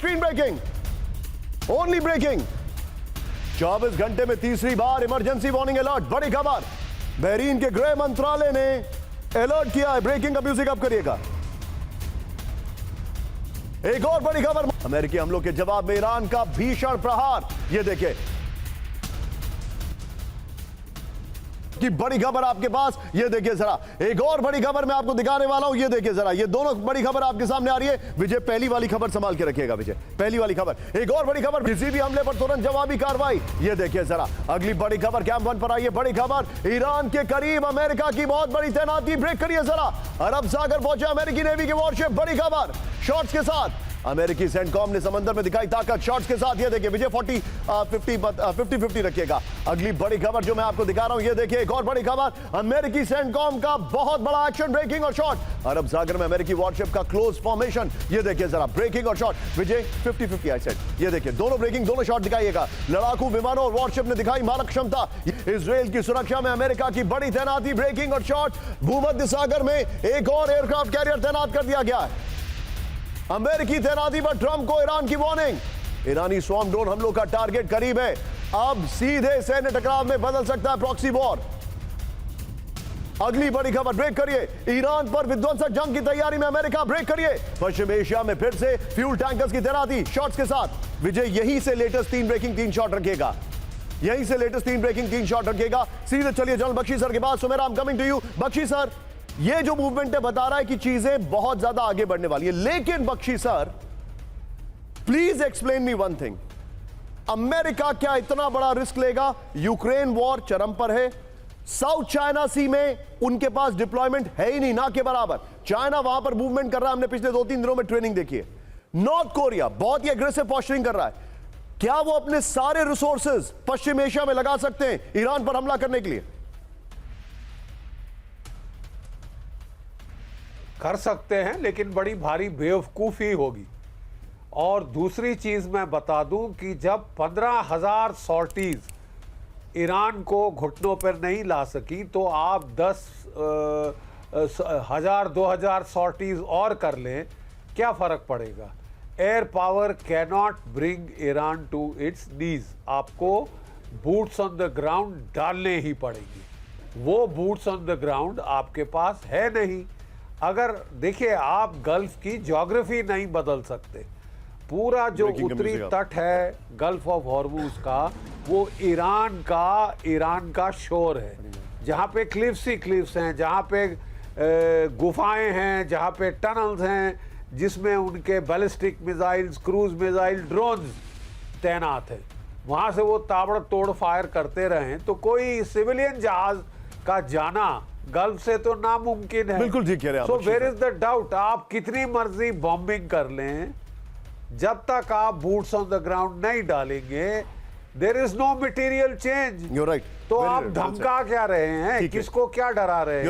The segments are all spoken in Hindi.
Screen breaking, only breaking. 24 घंटे में तीसरी बार इमरजेंसी वार्निंग अलर्ट। बड़ी खबर, बहरीन के गृह मंत्रालय ने अलर्ट किया है। ब्रेकिंग का म्यूजिक अप करिएगा। एक और बड़ी खबर, अमेरिकी हमलों के जवाब में ईरान का भीषण प्रहार। यह देखिए की बड़ी खबर आपके पास, ये देखिए जरा। एक और बड़ी खबर मैं आपको दिखाने वाला हूं, ये देखिए जरा। ये दोनों बड़ी खबर आपके सामने आ रही है। विजय पहली वाली खबर संभाल के रखिएगा, विजय पहली वाली खबर। एक और बड़ी खबर, किसी भी हमले पर तुरंत जवाबी कार्रवाई। ये देखिए जरा अगली बड़ी खबर कैंप 1 पर आई है। बड़ी खबर, ईरान के करीब अमेरिका की बहुत बड़ी तैनाती। ब्रेक करिए जरा। अरब सागर पहुंचे अमेरिकी नेवी के वॉरशिप। बड़ी खबर शॉट्स के साथ। अमेरिकी सेंटकॉम ने समंदर में दिखाई ताकत। शॉट्स के साथ ये देखिए विजय 50-50 रखिएगा। अगली बड़ी खबर जो मैं आपको दिखा रहा हूं, ये देखिए एक और बड़ी खबर, अमेरिकी सेंटकॉम का बहुत बड़ा एक्शन। ब्रेकिंग और शॉट, अरब सागर में अमेरिकी वॉरशिप का क्लोज फॉर्मेशन। ये देखिए जरा ब्रेकिंग और शॉट। Vijay 50-50 I said. ये देखिए दोनों ब्रेकिंग, दोनों शॉट दिखाइएगा। लड़ाकू विमानों और वॉरशिप ने दिखाई मारक क्षमता। इजराइल की सुरक्षा में अमेरिका की बड़ी तैनाती। ब्रेकिंग और शॉट, भूमध्य सागर में एक और एयरक्राफ्ट कैरियर तैनात कर दिया गया है। अमेरिकी तैनाती पर ट्रंप को ईरान की वार्निंग। ईरानी स्वॉर्म ड्रोन हमलों का टारगेट करीब है। अब सीधे सैन्य टकराव में बदल सकता है प्रॉक्सी वॉर। अगली बड़ी खबर, ब्रेक करिए। ईरान पर विध्वंसक जंग की तैयारी में अमेरिका। ब्रेक करिए। पश्चिम एशिया में फिर से फ्यूल टैंकर्स की तैनाती। शॉट्स के साथ विजय यहीं से लेटेस्ट 3 ब्रेकिंग 3 शॉट रखिएगा। यहीं से लेटेस्ट 3 ब्रेकिंग 3 शॉट रखिएगा। सीधे चलिए जनरल बख्शी सर के पास। Sumera, I am coming to you. Bakshi sir, ये जो मूवमेंट है बता रहा है कि चीजें बहुत ज्यादा आगे बढ़ने वाली है, लेकिन Bakshi sir please explain me one thing. America क्या इतना बड़ा रिस्क लेगा? यूक्रेन वॉर चरम पर है। साउथ चाइना सी में उनके पास डिप्लॉयमेंट है ही नहीं, ना के बराबर। चाइना वहां पर मूवमेंट कर रहा है, हमने पिछले 2-3 दिनों में ट्रेनिंग देखी है। नॉर्थ कोरिया बहुत ही एग्रेसिव पोस्चरिंग कर रहा है। क्या वो अपने सारे रिसोर्सेज पश्चिम एशिया में लगा सकते हैं ईरान पर हमला करने के लिए? कर सकते हैं, लेकिन बड़ी भारी बेवकूफ़ी होगी। और दूसरी चीज़ मैं बता दूं कि जब 15,000 सॉर्टीज़ ईरान को घुटनों पर नहीं ला सकी, तो आप 10,000-2,000 सॉर्टीज़ और कर लें, क्या फ़र्क पड़ेगा? Air power cannot bring Iran to its knees. आपको बूट्स ऑन द ग्राउंड डालने ही पड़ेंगे। वो बूट्स ऑन द ग्राउंड आपके पास है नहीं। अगर देखिए, आप गल्फ की ज्योग्राफी नहीं बदल सकते। पूरा जो उत्तरी तट है गल्फ ऑफ हॉर्मूज का, वो ईरान का शोर है, जहाँ पे क्लिफ्स ही क्लिफ्स हैं, जहाँ पे गुफाएं हैं, जहाँ पे टनल्स हैं, जिसमें उनके ballistic missiles, cruise missile, drones तैनात हैं। वहाँ से वो ताबड़तोड़ फायर करते रहें, तो कोई सिविलियन जहाज का जाना गल्फ से तो नामुमकिन है। बिल्कुल ठीक कह रहे हैं। So where is the doubt? आप कितनी मर्जी बॉम्बिंग कर लें, जब तक आप बूट्स ऑन द ग्राउंड नहीं डालेंगे, there is no material change. You're right. तो Very आप right. धमका क्या रहे हैं? किसको क्या डरा रहे हैं?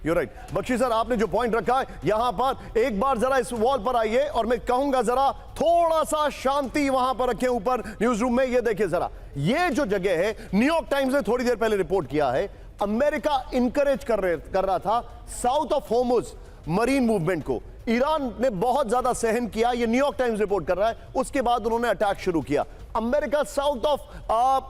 You're right. बख्शी सर, आपने जो पॉइंट रखा है यहां पर, एक बार जरा इस वॉल पर आइए और मैं कहूंगा जरा थोड़ा सा शांति वहां पर रखें ऊपर न्यूज रूम में। ये देखिए जरा, ये जो जगह है, न्यूयॉर्क टाइम्स ने थोड़ी देर पहले रिपोर्ट किया है, अमेरिका इंकरेज कर रहा था south of Hormuz marine movement को। ईरान ने बहुत ज्यादा सहन किया, ये न्यूयॉर्क टाइम्स रिपोर्ट कर रहा है। उसके बाद उन्होंने अटैक शुरू किया। अमेरिका साउथ ऑफ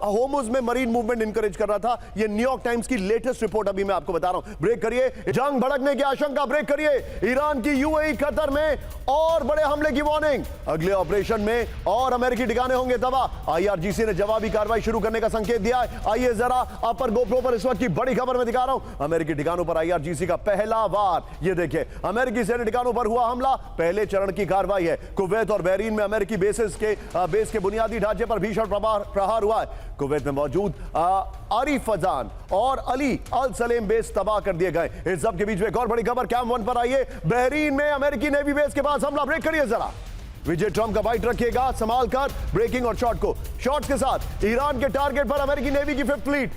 होर्मुज में मरीन मूवमेंट इंकरेज कर रहा था। ये न्यूयॉर्क टाइम्स की लेटेस्ट रिपोर्ट अभी मैं आपको बता रहा हूं। ब्रेक करिए। जंग भड़कने की आशंका। ब्रेक करिए। ईरान की यूएई कतर में और बड़े हमले की वार्निंग। अगले ऑपरेशन में और अमेरिकी ठिकाने होंगे तबाह। आईआरजीसी ने जवाबी कार्रवाई शुरू करने का संकेत दिया है। आइए जरा अपर गोप्रो पर इस वक्त की बड़ी खबर में दिखा रहा हूं। अमेरिकी ठिकानों पर आईआरजीसी का पहला वार। ये देखिए, अमेरिकी सैन्य ठिकानों पर हुआ हमला। पहले चरण की कार्रवाई है। कुवैत और बहरीन में अमेरिकी बेस के बुनियादी ढांचे पर भीषण प्रहार हुआ है। कुवैत में मौजूद आरिफ फजान और अली अल सलेम बेस तबाह कर दिए गए। इस सब के बीच में एक और बड़ी खबर कैंप 1 पर आई है। बहरीन में अमेरिकी नेवी बेस के पास हमला। ब्रेक करिए जरा। विजय ट्रंप का बाइट रखिएगा संभाल कर ब्रेकिंग और शॉट को। शॉट्स के साथ ईरान के टारगेट पर अमेरिकी नेवी की 5th फ्लीट।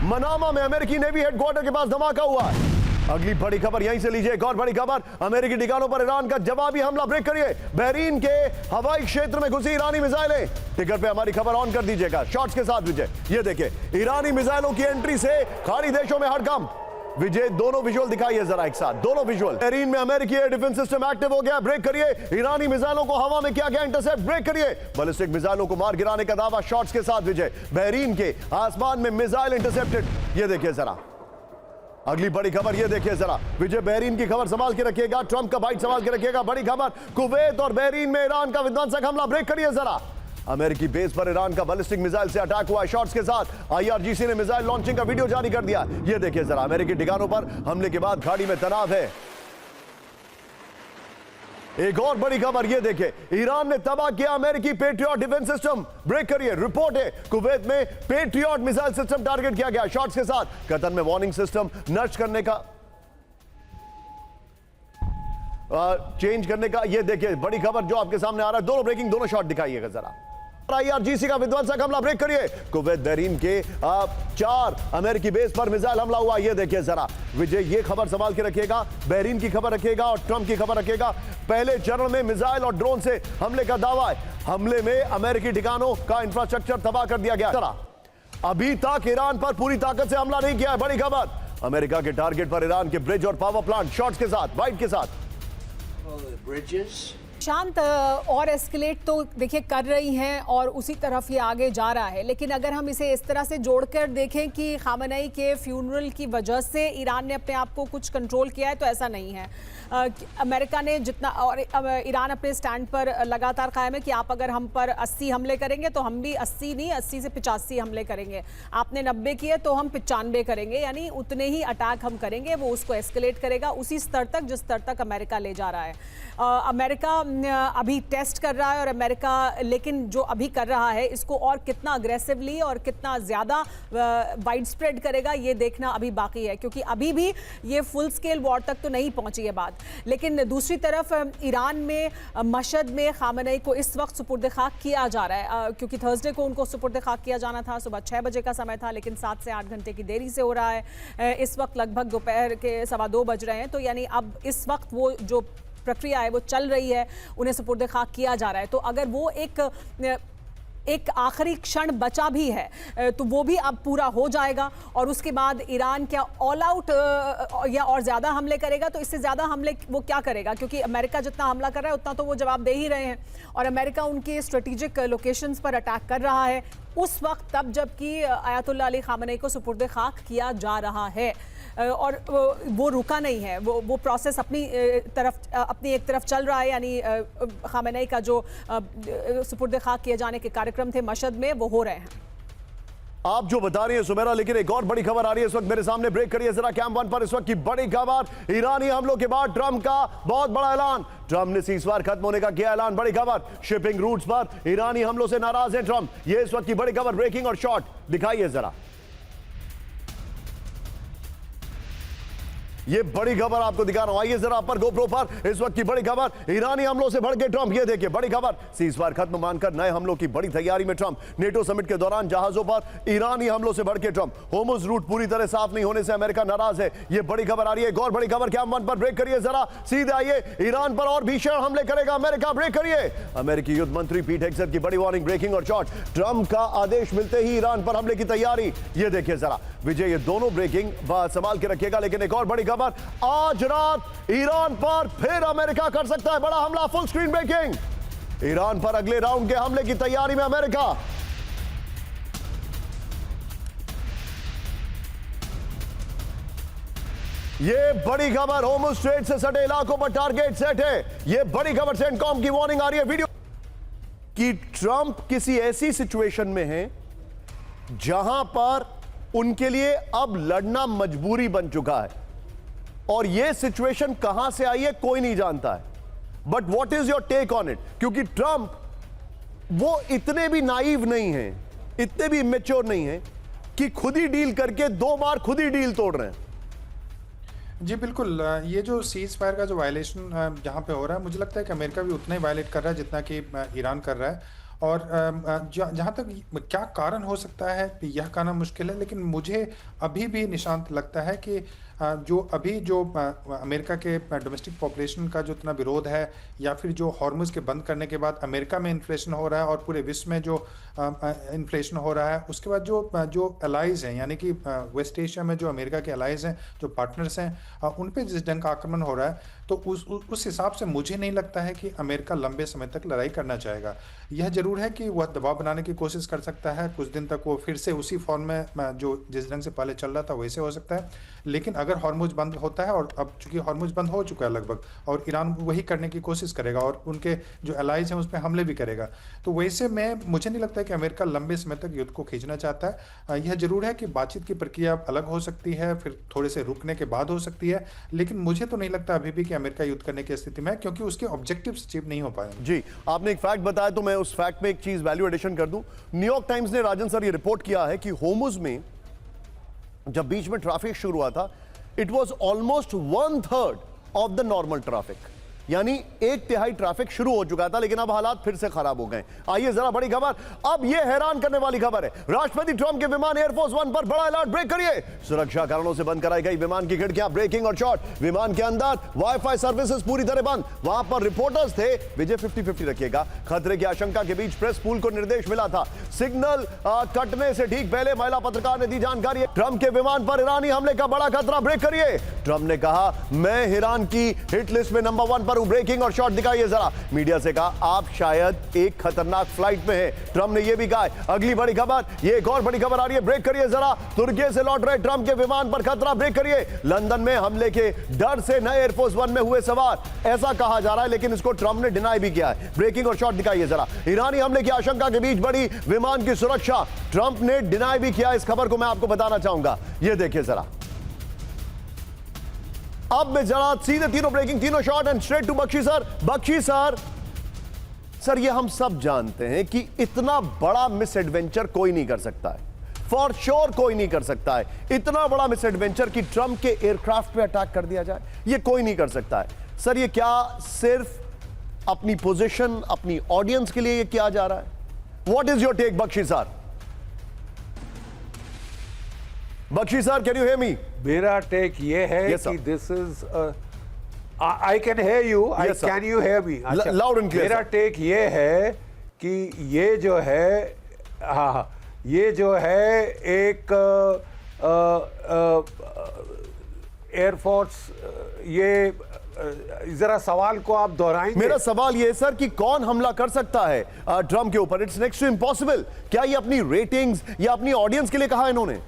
मनामा में अमेरिकी नेवी हेडक्वार्टर के पास धमाका हुआ है। अगली बड़ी खबर यहीं से लीजिए। एक और बड़ी खबर, अमेरिकी ठिकानों पर ईरान का जवाबी हमला। ब्रेक करिए। बहरीन के हवाई क्षेत्र में घुसी ईरानी मिसाइलें। टिकर पे हमारी खबर ऑन कर दीजिएगा। शॉट्स के साथ विजय, ये देखिए ईरानी मिसाइलों की एंट्री से खाड़ी देशों में हड़कंप। विजय दोनों विजुअल दिखाइए जरा एक साथ, दोनों विजुअल। बहरीन में अमेरिकी एयर डिफेंस सिस्टम एक्टिव हो गया, ब्रेक करिए। ईरानी मिसाइलों को हवा में किया गया इंटरसेप्ट, ब्रेक करिए। बैलिस्टिक मिसाइलों को मार गिराने का दावा शॉट्स के साथ विजय। बहरीन के आसमान में मिसाइल इंटरसेप्टेड। ये देखिए जरा अगली बड़ी खबर, ये देखिए जरा विजय। बहरीन की खबर संभाल के रखिएगा, ट्रंप का बाइट संभाल के रखिएगा। बड़ी खबर, कुवैत और बहरीन में ईरान का विध्वंसक हमला, ब्रेक करिए जरा। अमेरिकी बेस पर ईरान का बैलिस्टिक मिसाइल से अटैक हुआ है शॉट्स के साथ। आईआरजीसी ने मिसाइल लॉन्चिंग का वीडियो जारी कर दिया। ये देखिए जरा अमेरिकी ठिकानों पर हमले के बाद खाड़ी में तनाव है। एक और बड़ी खबर, ये देखिए ईरान ने तबाह किया अमेरिकी पेट्रियट डिफेंस सिस्टम, ब्रेक करिए। रिपोर्ट है कुवैत में पेट्रियट मिसाइल सिस्टम टारगेट किया गया शॉट्स के साथ। कतर में वार्निंग सिस्टम नष्ट करने का चेंज करने का, ये देखिए बड़ी खबर जो आपके सामने आ रहा है। दोनों ब्रेकिंग, दोनों शॉट दिखाइएगा जरा। आईआरजीसी का विध्वंसक हमला, ब्रेक करिए। कुवैत बहरीन के 4 अमेरिकी बेस पर मिसाइल हमला हुआ, ये देखिए जरा विजय। ये खबर संभाल के रखिएगा, बहरीन की खबर रखिएगा और ट्रंप की खबर रखिएगा। पहले चरण में मिसाइल और ड्रोन से हमले का दावा है। हमले में अमेरिकी ठिकानों का इंफ्रास्ट्रक्चर तबाह कर दिया गया। जरा अभी तक ईरान पर पूरी ताकत से हमला नहीं किया है। बड़ी खबर, अमेरिका के टारगेट पर ईरान के ब्रिज और पावर प्लांट शॉट्स के साथ, बाइट के साथ। शांत और एस्केलेट तो देखिए कर रही हैं और उसी तरफ ये आगे जा रहा है। लेकिन अगर हम इसे इस तरह से जोड़कर देखें कि खामेनेई के फ्यूनरल की वजह से ईरान ने अपने आप को कुछ कंट्रोल किया है, तो ऐसा नहीं है। अमेरिका ने जितना और ईरान अपने स्टैंड पर लगातार कायम है कि आप अगर हम पर 80 हमले करेंगे तो हम भी 80 नहीं 80 से 85 हमले करेंगे। आपने 90 किए तो हम 95 करेंगे, यानी उतने ही अटैक हम करेंगे। वो उसको एस्केलेट करेगा उसी स्तर तक जिस स्तर तक अमेरिका ले जा रहा है। अमेरिका अभी टेस्ट कर रहा है और अमेरिका लेकिन जो अभी कर रहा है इसको और कितना अग्रेसिवली और कितना ज़्यादा वाइड स्प्रेड करेगा ये देखना अभी बाकी है, क्योंकि अभी भी ये फुल स्केल वॉर तक तो नहीं पहुंची है बात। लेकिन दूसरी तरफ ईरान में मशहद में खामेनेई को इस वक्त सुपुर्द खाक किया जा रहा है, क्योंकि थर्सडे को उनको सुपुर्द खाक किया जाना था। सुबह 6 बजे का समय था, लेकिन 7 से 8 घंटे की देरी से हो रहा है। इस वक्त लगभग दोपहर के 2:15 बज रहे हैं, तो यानी अब इस वक्त वो जो प्रक्रिया है वो चल रही है, उन्हें सुपुर्द खाक किया जा रहा है। तो अगर वो एक आखिरी क्षण बचा भी है तो वो भी अब पूरा हो जाएगा और उसके बाद ईरान क्या ऑल आउट या और ज़्यादा हमले करेगा, तो इससे ज़्यादा हमले वो क्या करेगा, क्योंकि अमेरिका जितना हमला कर रहा है उतना तो वो जवाब दे ही रहे हैं और अमेरिका उनके स्ट्रेटेजिक लोकेशंस पर अटैक कर रहा है उस वक्त, तब जबकि आयतुल्लाह अली खामेनेई को सुपुर्द खाक किया जा रहा है और वो रुका नहीं है। वो प्रोसेस अपनी एक तरफ चल रहा है, यानी खामेनेई का जो सुपुर्द खाक किए जाने के कार्यक्रम थे मशहद में वो हो रहे हैं। आप जो बता रही है सुमेरा, लेकिन एक और बड़ी खबर आ रही है इस वक्त मेरे सामने, ब्रेक करिए जरा कैम 1 पर। इस वक्त की बड़ी खबर, ईरानी हमलों के बाद ट्रंप का बहुत बड़ा ऐलान। ट्रंप ने सीजफायर खत्म होने का किया ऐलान। बड़ी खबर, शिपिंग रूट्स पर ईरानी हमलों से नाराज हैं ट्रंप। ये इस वक्त की बड़ी खबर, ब्रेकिंग और शॉर्ट दिखाइए जरा। ये बड़ी खबर आपको दिखा रहा हूं, आइए जरा पर गोप्रो पर। इस वक्त की बड़ी खबर, ईरानी हमलों से भड़के ट्रंप। ये देखिए बड़ी खबर, सीजफायर खत्म मानकर नए हमलों की बड़ी तैयारी में ट्रंप। नेटो समिट के दौरान जहाजों पर ईरानी हमलों से भड़के ट्रंप। होर्मुज रूट पूरी तरह साफ नहीं होने से अमेरिका नाराज है। ये बड़ी खबर आ रही है। एक और बड़ी खबर कैम 1 पर, ब्रेक करिए जरा, सीधे आइए। ईरान पर और भीषण हमले करेगा अमेरिका, ब्रेक करिए। अमेरिकी युद्ध मंत्री पीट हेग्सेट की बड़ी वार्निंग, ब्रेकिंग और शॉर्ट। ट्रंप का आदेश मिलते ही ईरान पर हमले की तैयारी। ये देखिए जरा विजय, ये दोनों ब्रेकिंग संभाल के रखिएगा। लेकिन एक और बड़ी खबर, आज रात ईरान पर फिर अमेरिका कर सकता है बड़ा हमला, फुल स्क्रीन ब्रेकिंग। ईरान पर अगले राउंड के हमले की तैयारी में अमेरिका। ये बड़ी खबर, होर्मुज स्ट्रेट से सटे इलाकों पर टारगेट सेट है। ये बड़ी खबर, सेंटकॉम की वार्निंग आ रही है वीडियो कि ट्रंप किसी ऐसी सिचुएशन में है जहां पर उनके लिए अब लड़ना मजबूरी बन चुका है और यह सिचुएशन कहां से आई है कोई नहीं जानता है। But what is your take on it, क्योंकि ट्रंप वो इतने भी नाइव नहीं है, इतने भी इमेच्योर नहीं है कि खुद ही डील करके 2 बार खुद ही डील तोड़ रहे हैं। जी बिल्कुल, ये जो सीज फायर का जो वायलेशन जहाँ पे हो रहा है, मुझे लगता है कि अमेरिका भी उतना ही वायलेट कर रहा है जितना कि ईरान कर रहा है। और जहाँ तक क्या कारण हो सकता है यह कहना मुश्किल है, लेकिन मुझे अभी भी निशांत लगता है कि जो अभी जो अमेरिका के डोमेस्टिक पॉपुलेशन का जो इतना विरोध है, या फिर जो हॉर्मुज के बंद करने के बाद अमेरिका में इन्फ्लेशन हो रहा है और पूरे विश्व में जो इन्फ्लेशन हो रहा है, उसके बाद जो एलाइज हैं, यानी कि वेस्ट एशिया में जो अमेरिका के एलाइज हैं, जो पार्टनर्स हैं, उन पे जिस ढंग का आक्रमण हो रहा है, तो उस हिसाब से मुझे नहीं लगता है कि अमेरिका लंबे समय तक लड़ाई करना चाहेगा। यह जरूर है कि वह दबाव बनाने की कोशिश कर सकता है, कुछ दिन तक वो फिर से उसी फॉर्म में जो जिस ढंग से पहले चल रहा था वैसे हो सकता है। लेकिन अगर हॉर्मुज बंद होता है, और अब चूंकि हॉर्मुज बंद हो चुका है लगभग, और ईरान वही करने की कोशिश करेगा और उनके जो एलाइज हैं उस पर हमले भी करेगा, तो वैसे में मुझे नहीं लगता है कि अमेरिका लंबे समय तक युद्ध को खींचना चाहता है। यह जरूर है कि बातचीत की प्रक्रिया अलग हो सकती है, फिर थोड़े से रुकने के बाद हो सकती है, लेकिन मुझे तो नहीं लगता अभी भी कि अमेरिका युद्ध करने की स्थिति में है, क्योंकि उसके ऑब्जेक्टिव्स अचीव नहीं हो पाए। जी, आपने एक फैक्ट बताया तो मैं उस फैक्ट में एक चीज वैल्यू एडिशन कर दूं। न्यूयॉर्क टाइम्स ने राजन सर ये रिपोर्ट किया है कि होर्मुज में जब बीच में ट्रैफिक शुरू हुआ था, it was almost 1/3 of the normal traffic, यानी 1/3 ट्रैफिक शुरू हो चुका था, लेकिन अब हालात फिर से खराब हो गए। आइए जरा बड़ी खबर, अब यह हैरान करने वाली खबर है। राष्ट्रपति ट्रंप के विमान एयरफोर्स 1 पर बड़ा अलर्ट, ब्रेक करिए। सुरक्षा कारणों से बंद कराई गई विमान की खिड़कियां, ब्रेकिंग और शॉट। विमान के अंदर वाईफाई सर्विसेज पूरी तरह बंद। वहां पर रिपोर्टर्स थे, विजय 50-50 रखिएगा। खतरे की आशंका के बीच प्रेस पूल को निर्देश मिला था। सिग्नल कटने से ठीक पहले महिला पत्रकार ने दी जानकारी। ट्रंप के विमान पर ईरानी हमले का बड़ा खतरा, ब्रेक करिए। ट्रंप ने कहा, मैं ईरान की हिट लिस्ट में नंबर 1 पर हूं, ब्रेकिंग और शॉट दिखाइए जरा। मीडिया से कहा, आप शायद एक खतरनाक फ्लाइट में हैं। ट्रंप ने यह भी कहा। अगली बड़ी खबर, ये एक और बड़ी खबर आ रही है, ब्रेक करिए जरा। तुर्की से लौट रहे ट्रंप के विमान पर खतरा, ब्रेक करिए। लंदन में हमले के डर से नए एयरफोर्स 1 में हुए सवार, ऐसा कहा जा रहा है, लेकिन इसको ट्रंप ने डिनाई भी किया है। ब्रेकिंग और शॉट दिखाइए जरा। ईरानी हमले की आशंका के बीच बड़ी विमान की सुरक्षा, ट्रंप ने डिनाई भी किया। इस खबर को मैं आपको बताना चाहूंगा, यह देखिए जरा। अब मैं जरा सीधे तीनों ब्रेकिंग, तीनों shot and straight to Bakshi sir. Bakshi sir, ये हम सब जानते हैं कि इतना बड़ा मिस एडवेंचर कोई नहीं कर सकता है, फॉर श्योर कोई नहीं कर सकता है। इतना बड़ा मिस एडवेंचर कि ट्रंप के एयरक्राफ्ट पे अटैक कर दिया जाए, ये कोई नहीं कर सकता है। सर, ये क्या सिर्फ अपनी पोजीशन, अपनी ऑडियंस के लिए ये किया जा रहा है? What is your take Bakshi sir? Bakshi sir, can you hear me? मेरा टेक ये है Yes, कि sir. This is I can hear you, I Yes, sir. Can you hear me? Loud and clear, मेरा sir. टेक ये है कि ये जो है, हाँ, ये जो है एक एयरफोर्स, ये जरा सवाल को आप दोहराएंगे? मेरा सवाल यह है सर कि कौन हमला कर सकता है ट्रंप के ऊपर? It's next to impossible. क्या ये अपनी रेटिंग्स या अपनी ऑडियंस के लिए कहा इन्होंने?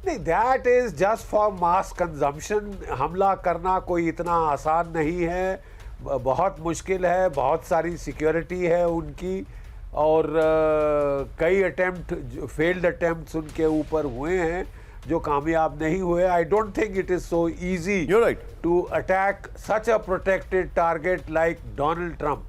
नहीं, that is just for mass consumption. हमला करना कोई इतना आसान नहीं है, बहुत मुश्किल है, बहुत सारी सिक्योरिटी है उनकी, और कई अटेम्प्ट, फेल्ड अटेम्प्ट्स उनके ऊपर हुए हैं जो कामयाब नहीं हुए। I don't think it is so easy to attack such a protected target like Donald Trump.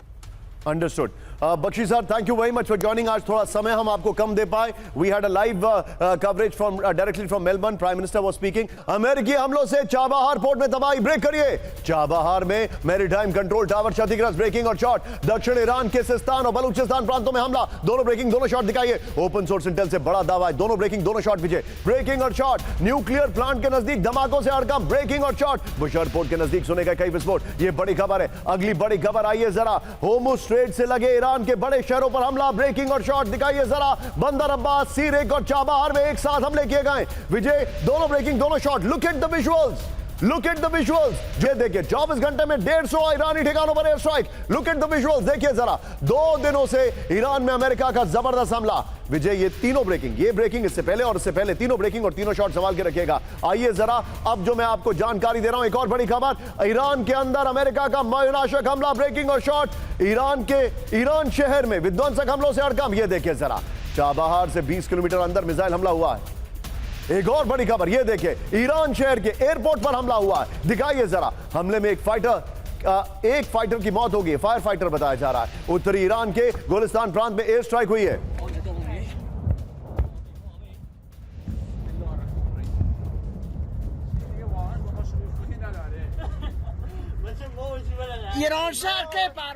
Understood. Bakshi sir, thank you very much for joining. आज थोड़ा समय हम आपको कम दे पाए। We had a live coverage from directly from Melbourne. Prime minister was speaking. अमेरिकी हमलों से चाबहार पोर्ट में तबाही, ब्रेक करिए। चाबहार में मैरीटाइम कंट्रोल टावर क्षतिग्रस्त, ब्रेकिंग और शॉट। दक्षिण ईरान के सिस्तान और बलूचिस्तान प्रांतों में हमला, दोनों ब्रेकिंग, दोनों शॉट दिखाइए। ओपन सोर्स इंटेल से बड़ा दावा है, दोनों ब्रेकिंग, दोनों शॉट विजय। ब्रेकिंग और शॉट। न्यूक्लियर प्लांट के नजदीक धमाकों से हड़कंप, ब्रेकिंग और शॉट। बुशहर पोर्ट के नजदीक सुने गए कई विस्फोट, ये बड़ी खबर है। अगली बड़ी खबर आइए जरा। होर्मुज स्ट्रेट से लगे ईरान के बड़े शहरों पर हमला, ब्रेकिंग और शॉट दिखाइए जरा। बंदर अब्बास, सीरेक और चाबहार में एक साथ हमले किए गए, विजय, दोनों ब्रेकिंग, दोनों shot. Look at the visuals, look at the visuals. ये देखिए, 24 घंटे में 150 ईरानी ठिकानों पर air strike. Look at the visuals, देखिए जरा। 2 दिनों से ईरान में अमेरिका का जबरदस्त हमला, विजय। ये तीनों ब्रेकिंग, ये ब्रेकिंग इससे पहले और इससे पहले, तीनों ब्रेकिंग और तीनों शॉट संभाल के रखिएगा। आइए जरा, अब जो मैं आपको जानकारी दे रहा हूं, एक और बड़ी खबर। ईरान के अंदर अमेरिका का विनाशक हमला, ब्रेकिंग और शॉट। ईरान शहर में विध्वंसक हमलों से हड़कंप, ये देखिए जरा। चाबहार से 20 किलोमीटर अंदर मिसाइल हमला हुआ है। एक और बड़ी खबर, ये देखिए, ईरान शहर के एयरपोर्ट पर हमला हुआ है, दिखाइए जरा। हमले में एक फाइटर की मौत हो गई, फायर फाइटर बताया जा रहा है। उत्तरी ईरान के गोलिस्तान प्रांत में एयर स्ट्राइक हुई है। ईरान शहर के पार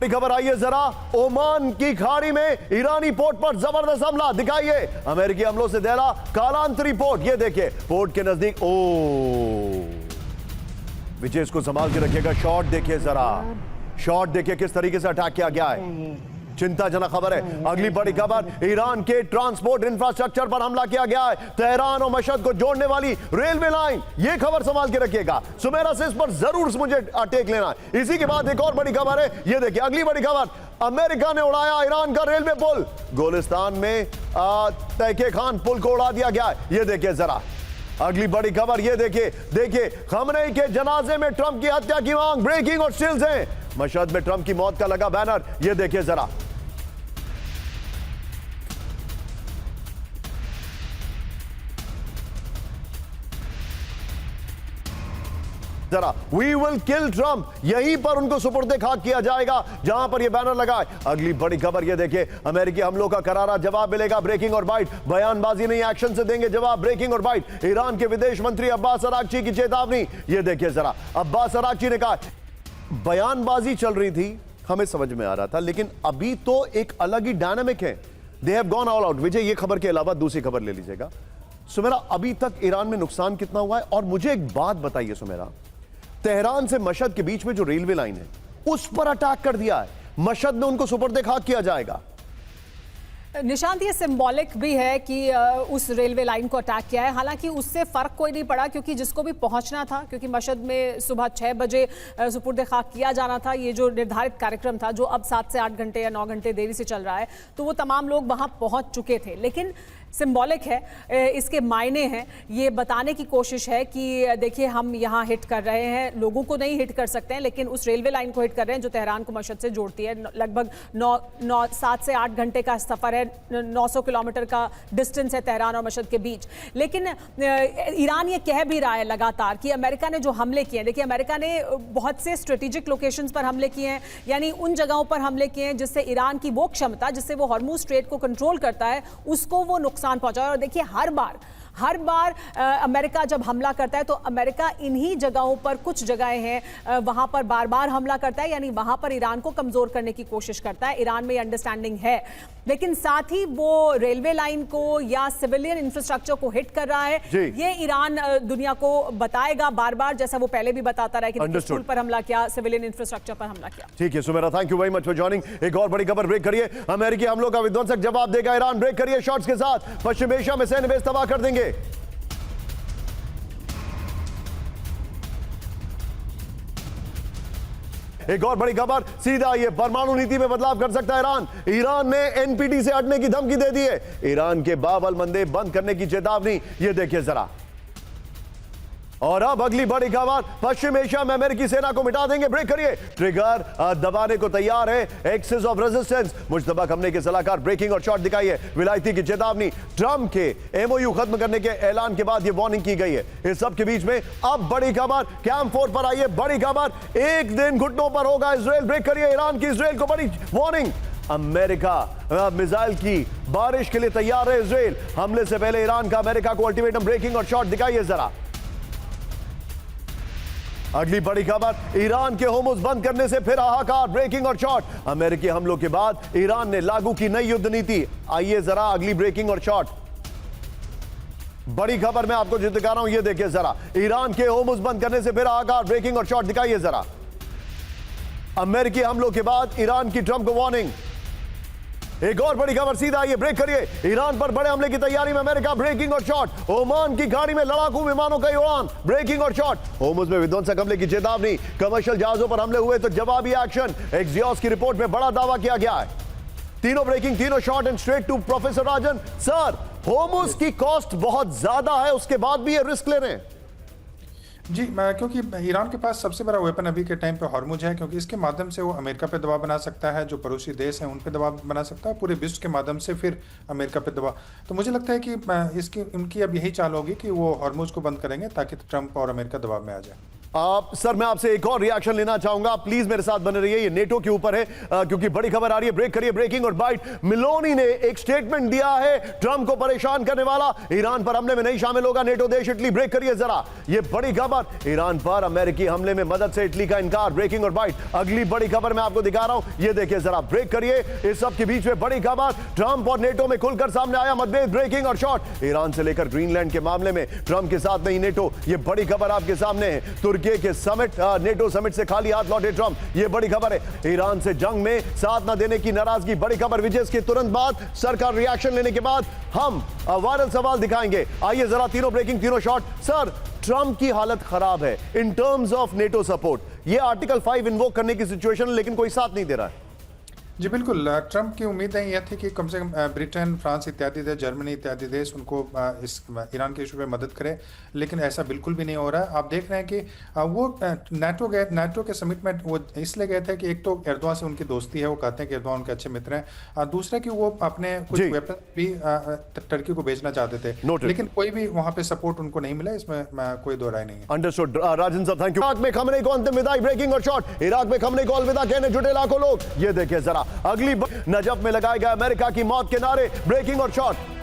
बड़ी खबर आई है जरा, ओमान की खाड़ी में ईरानी पोर्ट पर जबरदस्त हमला, दिखाइए अमेरिकी हमलों से दहला कालांतरी पोर्ट। ये देखिए पोर्ट के नजदीक, ओ विजय इसको संभाल के रखिएगा। शॉट देखिए जरा, शॉट देखिए किस तरीके से अटैक किया गया है, चिंताजनक खबर है। अगली बड़ी खबर, ईरान के ट्रांसपोर्ट इंफ्रास्ट्रक्चर पर हमला किया गया है, तेहरान और मशहद को जोड़ने वाली रेलवे लाइन। यह खबर संभाल के रखिएगा, सुमेरा से इस पर जरूर मुझे टेक लेना है। इसी के बाद एक और बड़ी खबर है, यह देखिए अगली बड़ी खबर, अमेरिका ने उड़ाया ईरान का रेलवे पुल, गोलिस्तान में तैके खान पुल को उड़ा दिया गया है। यह देखिए जरा अगली बड़ी खबर, ये देखिए, देखिए खमनेई के जनाजे में ट्रंप की हत्या की मांग, ब्रेकिंग और स्टिल्स हैं। मशहद में ट्रंप की मौत का लगा बैनर, ये देखिए जरा। जरा, वी विल किल ट्रंप, यहीं पर उनको सुपुर्दे खाक किया जाएगा जहां पर यह बैनर लगा है। अगली बड़ी खबर ये देखिए, अमेरिकी हमलों का करारा जवाब मिलेगा, ब्रेकिंग और बाइट, बयानबाजी नहीं एक्शन से देंगे जवाब, ब्रेकिंग और बाइट। ईरान के विदेश मंत्री अब्बास अरागची की चेतावनी, ये देखिए जरा, अब्बास अरागची ने कहा बयानबाजी चल रही थी, हमें समझ में आ रहा था, लेकिन अभी तो एक अलग ही डायनामिक है, they have gone all out. Vijay, ये खबर के अलावा दूसरी खबर ले लीजिएगा। सुमेरा, अभी तक ईरान में नुकसान कितना हुआ है? और मुझे एक बात बताइए सुमेरा, तेहरान से मशहद के बीच में जो रेलवे लाइन है उस पर अटैक कर दिया है, मशहद में उनको सुपुर्दे खाक किया जाएगा। निशांत, ये सिंबॉलिक भी है कि उस रेलवे लाइन को अटैक किया है, हालांकि उससे फर्क कोई नहीं पड़ा क्योंकि जिसको भी पहुंचना था, क्योंकि मशहद में सुबह 6 बजे सुपुर्दे खाक किया जाना था, ये जो निर्धारित कार्यक्रम था जो अब 7 से 8 घंटे या 9 घंटे देरी से चल रहा है, तो वो तमाम लोग वहां पहुंच चुके थे। लेकिन सिंबॉलिक है, इसके मायने हैं, ये बताने की कोशिश है कि देखिए हम यहाँ हिट कर रहे हैं, लोगों को नहीं हिट कर सकते हैं लेकिन उस रेलवे लाइन को हिट कर रहे हैं जो तेहरान को मशहद से जोड़ती है। लगभग 7 से 8 घंटे का सफ़र है, 900 किलोमीटर का डिस्टेंस है तेहरान और मशहद के बीच। लेकिन ईरान ये कह भी रहा है लगातार कि अमेरिका ने जो हमले किए हैं, देखिए अमेरिका ने बहुत से स्ट्रेटेजिक लोकेशंस पर हमले किए हैं, यानी उन जगहों पर हमले किए हैं जिससे ईरान की वो क्षमता जिससे वो हॉर्मुज स्ट्रेट को कंट्रोल करता है उसको वो नुकसान पहुंचा। और देखिए हर बार अमेरिका जब हमला करता है तो अमेरिका इन्हीं जगहों पर, कुछ जगहें हैं वहां पर बार बार हमला करता है, यानी वहां पर ईरान को कमजोर करने की कोशिश करता है। ईरान में ये अंडरस्टैंडिंग है, लेकिन साथ ही वो रेलवे लाइन को या सिविलियन इंफ्रास्ट्रक्चर को हिट कर रहा है, ये ईरान दुनिया को बताएगा बार बार, जैसा वो पहले भी बताता रहा है कि स्कूल पर हमला किया, सिविलियन इंफ्रास्ट्रक्चर पर हमला किया। ठीक है Sumera, thank you very much for joining. एक और बड़ी खबर, ब्रेक करिए, अमेरिकी हमलों का विध्वंसक जवाब देगा ईरान, ब्रेक करिए शॉट्स के साथ, पश्चिम एशिया में सैन्य बेस तबाह कर देंगे। एक और बड़ी खबर, सीधा ये परमाणु नीति में बदलाव कर सकता है ईरान, ईरान ने एनपीटी से हटने की धमकी दे दी है, ईरान के बाब अल मंदेब बंद करने की चेतावनी, ये देखिए जरा। और अब अगली बड़ी खबर, पश्चिम एशिया में अमेरिकी सेना को मिटा देंगे, ब्रेक करिए, ट्रिगर दबाने को तैयार है एक्सिस ऑफ रेजिस्टेंस, मुश्तबा हमले के सलाहकार, ब्रेकिंग और शॉट दिखाइए, विलायती की चेतावनी, ट्रंप के एमओयू खत्म करने के ऐलान के बाद यह वार्निंग की गई है। इस सब के बीच में अब बड़ी खबर, कैंप 4 पर आई है बड़ी खबर, एक दिन घुटनों पर होगा इजराइल, ब्रेक करिए, ईरान की इजराइल को बड़ी वार्निंग, अमेरिका मिसाइल की बारिश के लिए तैयार है इजराइल, हमले से पहले ईरान का अमेरिका को अल्टीमेटम, ब्रेकिंग और शॉट दिखाइए जरा। अगली बड़ी खबर, ईरान के होर्मुज बंद करने से फिर हाहाकार, ब्रेकिंग और शॉट, अमेरिकी हमलों के बाद ईरान ने लागू की नई युद्ध नीति, आइए जरा अगली ब्रेकिंग और शॉट। बड़ी खबर मैं आपको जो दिखा रहा हूं ये देखिए जरा, ईरान के होर्मुज बंद करने से फिर हाहाकार, ब्रेकिंग और शॉट दिखाइए जरा। अमेरिकी हमलों के बाद ईरान की ट्रंप को वार्निंग। एक और बड़ी खबर, सीधा आइए, ब्रेक करिए, ईरान पर बड़े हमले की तैयारी में अमेरिका, ब्रेकिंग और शॉट, ओमान की खाड़ी में लड़ाकू विमानों का उड़ान, ब्रेकिंग और शॉट, होर्मुज में विध्वंसक हमले की चेतावनी, कमर्शियल जहाजों पर हमले हुए तो जवाबी एक्शन, एक्सियोस की रिपोर्ट में बड़ा दावा किया गया है। तीनों ब्रेकिंग, तीनों shot and straight to professor Rajan. Sir, Hormuz की कॉस्ट बहुत ज्यादा है, उसके बाद भी ये रिस्क ले रहे हैं? जी, क्योंकि ईरान के पास सबसे बड़ा वेपन अभी के टाइम पे हॉर्मुज है, क्योंकि इसके माध्यम से वो अमेरिका पे दबाव बना सकता है, जो पड़ोसी देश हैं उन पे दबाव बना सकता है, पूरे विश्व के माध्यम से फिर अमेरिका पे दबाव। तो मुझे लगता है कि इसकी उनकी अब यही चाल होगी कि वो हॉर्मुज को बंद करेंगे ताकि ट्रंप और अमेरिका दबाव में आ जाए। सर मैं आपसे एक और रिएक्शन लेना चाहूंगा, प्लीज मेरे साथ बने रहिए। ये नेटो के ऊपर है क्योंकि बड़ी खबर आ रही है। ब्रेक करिए, ब्रेकिंग और बाइट। मेलोनी ने एक स्टेटमेंट दिया है ट्रंप को परेशान करने वाला, ईरान पर हमले में नहीं शामिल होगा नेटो देश इटली। ब्रेक करिए जरा, ये बड़ी खबर, ईरान पर अमेरिकी हमले में मदद से इटली का इनकार। ब्रेकिंग और बाइट, अगली बड़ी खबर मैं आपको दिखा रहा हूं, ये देखिए जरा। ब्रेक करिए, इस सब के बीच में बड़ी खबर, ट्रंप और नेटो में खुलकर सामने आया मतभेद। ब्रेकिंग और शॉर्ट, ईरान से लेकर ग्रीनलैंड के मामले में ट्रंप के साथ नहीं नेटो, ये बड़ी खबर आपके सामने है। तुर्की के समिट, नेटो समिट से खाली हाथ लौटे ट्रंप, ये बड़ी खबर है। ईरान से जंग में साथ न देने की नाराजगी, बड़ी खबर। विजय के तुरंत बाद सरकार रिएक्शन लेने के बाद हम वायरल सवाल दिखाएंगे। आइए जरा, तीनों ब्रेकिंग, तीनों शॉर्ट। सर, ट्रंप की हालत खराब है in terms of NATO support. ये आर्टिकल 5 इन्वोक करने की सिचुएशन, लेकिन कोई साथ नहीं दे रहा है। जी बिल्कुल, ट्रंप की उम्मीदें यह थी कि कम से कम ब्रिटेन, फ्रांस इत्यादि देश, जर्मनी इत्यादि देश उनको इस ईरान के इशू पे मदद करे, लेकिन ऐसा बिल्कुल भी नहीं हो रहा है। आप देख रहे हैं कि वो नाटो के समिट में वो इसलिए गए थे कि एक तो एर्दोआन से उनकी दोस्ती है, वो कहते हैं कि एर्दोआन उनके अच्छे मित्र हैं, दूसरा कि वो अपने कुछ वेपन भी टर्की को भेजना चाहते थे, लेकिन कोई भी वहां पे सपोर्ट उनको नहीं मिला, इसमें कोई दो राय नहीं है। अंडरस्टूड राजन साहब, थैंक यू। इराक में खमनेई को अंतिम विदाई, ब्रेकिंग और शॉर्ट। इराक में खमनेई को अलविदा कहने जुटे लाखों लोग, ये देखिए जरा। अगली नजफ में लगाए गए अमेरिका की मौत के नारे, ब्रेकिंग और शॉर्ट।